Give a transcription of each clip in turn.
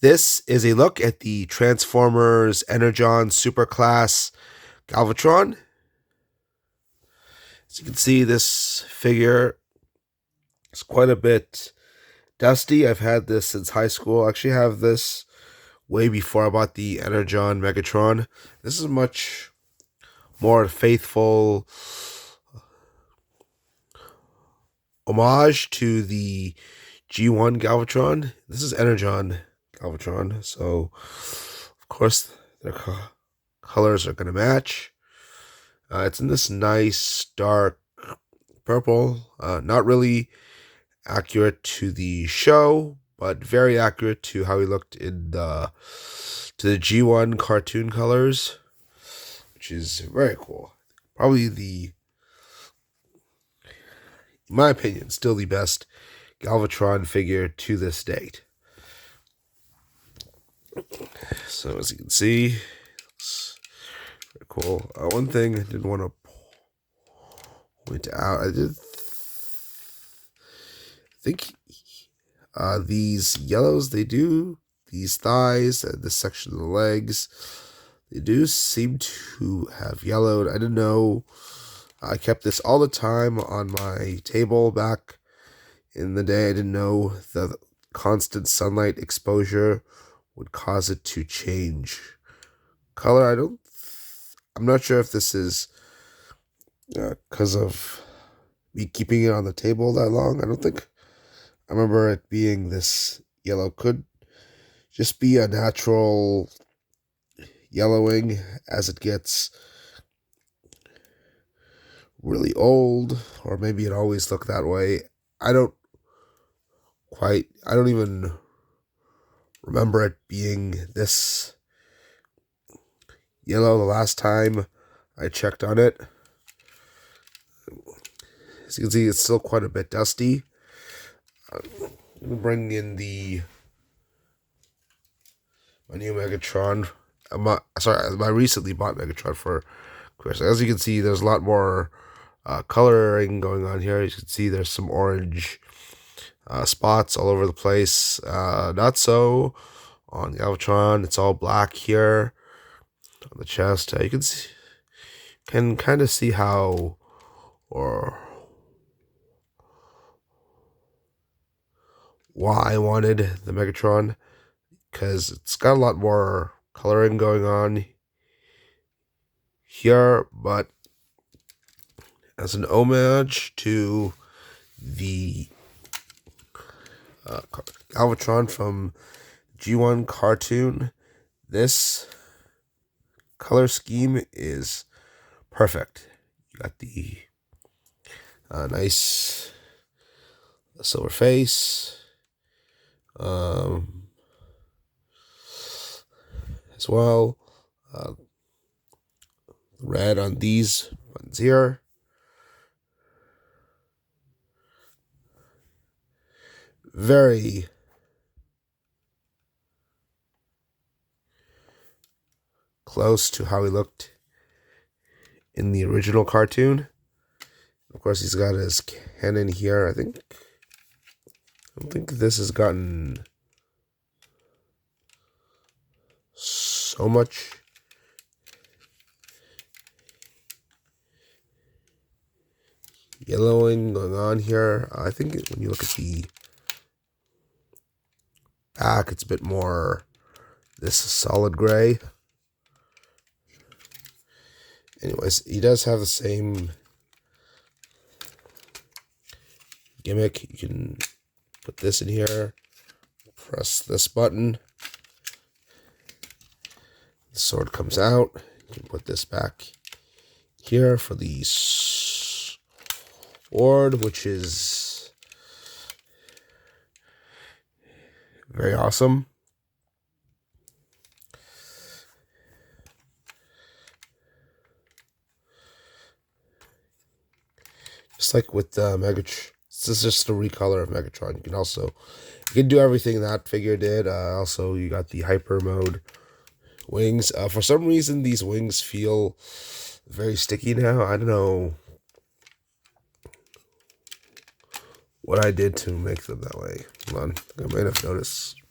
This is a look at the Transformers Energon Superclass Galvatron. As you can see, this figure is quite a bit dusty. I've had this since high school. I actually have this way before I bought the Energon Megatron. This is much more faithful homage to the G1 Galvatron. This is Energon Galvatron, so of course their colors are going to match. It's in this nice dark purple, not really accurate to the show, but very accurate to how he looked in the G1 cartoon colors, which is very cool. Probably in my opinion, still the best Galvatron figure to this date. So as you can see, it's very cool. One thing I did want to point out, I think these yellows, these thighs and this section of the legs, they do seem to have yellowed. I didn't know. I kept this all the time on my table back in the day. I didn't know the constant sunlight exposure would cause it to change color. I'm not sure if this is because of me keeping it on the table that long. I remember it being this yellow. Could just be a natural yellowing as it gets really old, or maybe it always looked that way. I don't even remember it being this yellow the last time I checked on it. As you can see, it's still quite a bit dusty. We'll bring in my new Megatron. My recently bought Megatron for Chris. As you can see, there's a lot more coloring going on here. You can see there's some orange spots all over the place. Not so on Galvatron. It's all black here on the chest. You can kind of see how or why I wanted the Megatron, because it's got a lot more coloring going on here, but as an homage to the Galvatron from G1 cartoon, this color scheme is perfect. You got the nice silver face, as well. Red on these ones here. Very close to how he looked in the original cartoon. Of course, he's got his cannon here. I don't think this has gotten so much yellowing going on here. I think when you look at the back, it's a bit more this solid gray. Anyways, he does have the same gimmick. You can put this in here, press this button, the sword comes out. You can put this back here for the sword, which is very awesome. Just like with Megatron, this is just a recolor of Megatron. You can do everything that figure did. Also, you got the hyper mode wings. For some reason, these wings feel very sticky now. I don't know what I did to make them that way. Hold on, I might have noticed.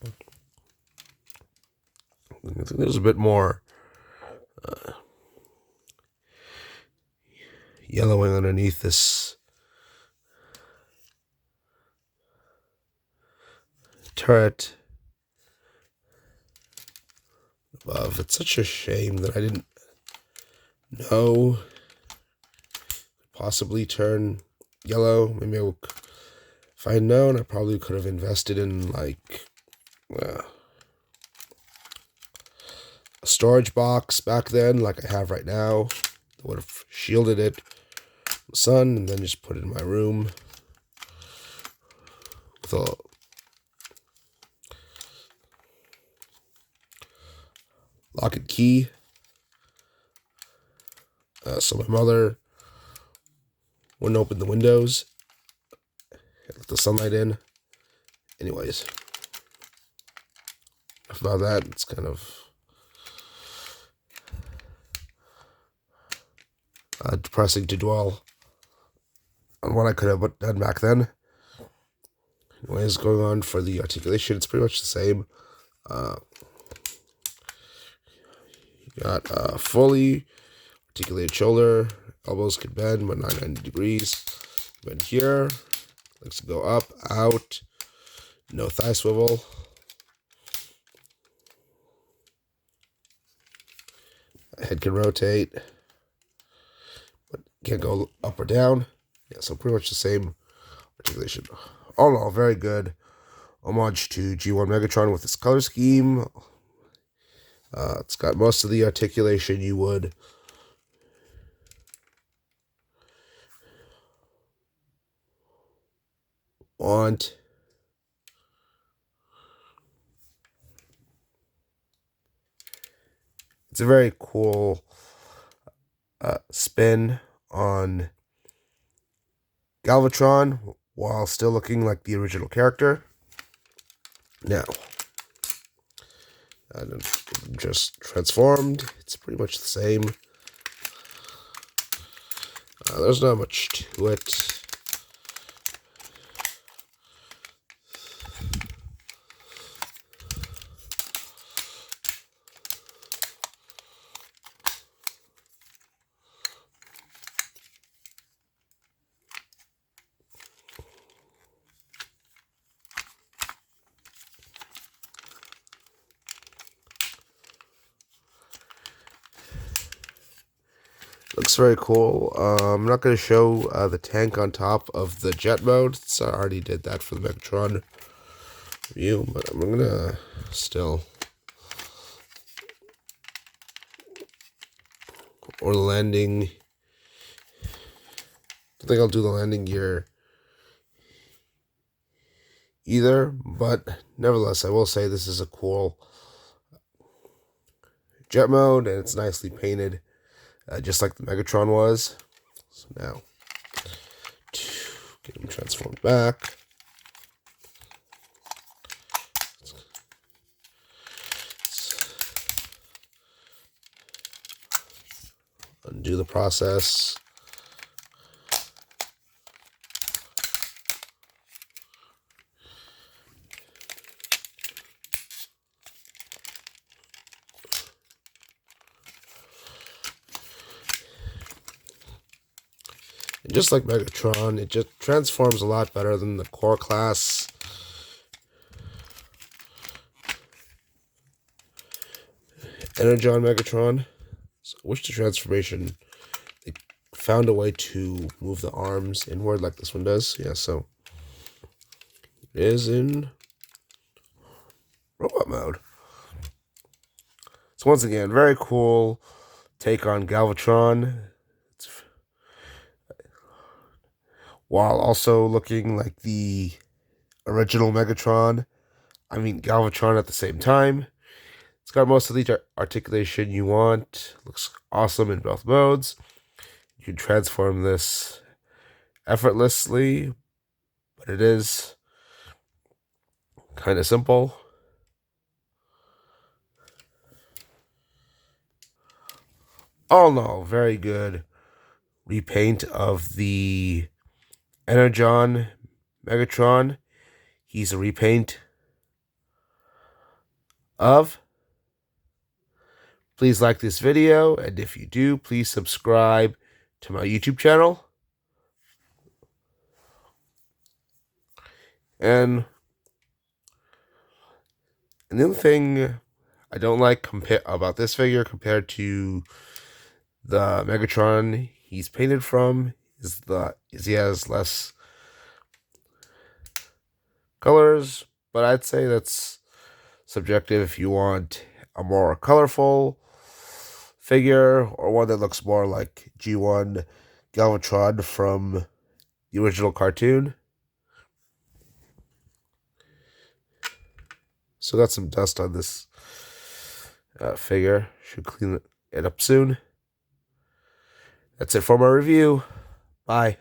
I think there's a bit more yellowing underneath this turret above. It's such a shame that I didn't know possibly turn yellow. Maybe if I had known, I probably could have invested in like a storage box back then, like I have right now. I would have shielded it from the sun and then just put it in my room with a lock and key. So my mother wouldn't open the windows and let the sunlight in. Anyways, about that, it's kind of depressing to dwell on what I could have done back then. Anyways, going on for the articulation, it's pretty much the same. You got a fully articulated shoulder, elbows can bend by 90 degrees. Bend here, legs go up, out, no thigh swivel. Head can rotate, but can't go up or down. Yeah, so pretty much the same articulation. All in all, very good. Homage to G1 Megatron with its color scheme. It's got most of the articulation you would want. It's a very cool spin on Galvatron while still looking like the original character. Now, just transformed. It's pretty much the same. There's not much to it. Looks very cool. I'm not going to show the tank on top of the jet mode, so I already did that for the Megatron review, but I'm going to still... Or the landing... I think I'll do the landing gear either, but nevertheless, I will say this is a cool jet mode, and it's nicely painted. Just like the Megatron was. So now, get him transformed back. Undo the process. And just like Megatron, it just transforms a lot better than the core class. Energon Megatron. So wish the transformation, they found a way to move the arms inward like this one does. Yeah, so it is in robot mode. So once again, very cool take on Galvatron. While also looking like the original Megatron. I mean, Galvatron at the same time. It's got most of the articulation you want. Looks awesome in both modes. You can transform this effortlessly, but it is kind of simple. All in all, very good repaint of the Energon Megatron. He's a repaint of Please like this video, and if you do, please subscribe to my YouTube channel. And another thing I don't like about this figure compared to the Megatron he's painted from is he has less colors, but I'd say that's subjective. If you want a more colorful figure or one that looks more like G1 Galvatron from the original cartoon. So got some dust on this figure. Should clean it up soon. That's it for my review. Bye.